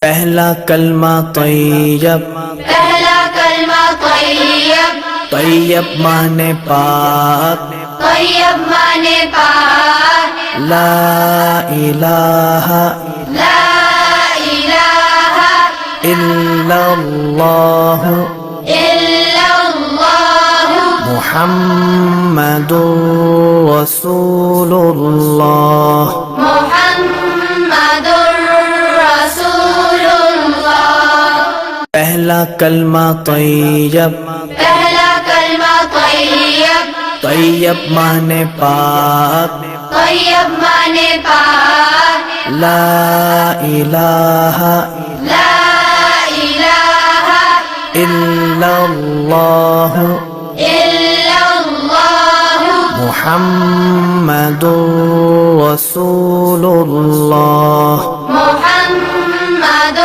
پہلا کلمہ طیب، پہلا کلمہ طیب، طیب مانے پاک، طیب مانے پاک، لا الہ لا الہ الا اللہ الا اللہ محمد رسول اللہ۔ محمد رسول اللہ۔ پہلا کلمہ طیب، پہلا کلمہ طیب، طیب مانے پاک، طیب مانے پاک، لا الہ لا الہ الا اللہ الا اللہ محمد رسول اللہ۔ محمد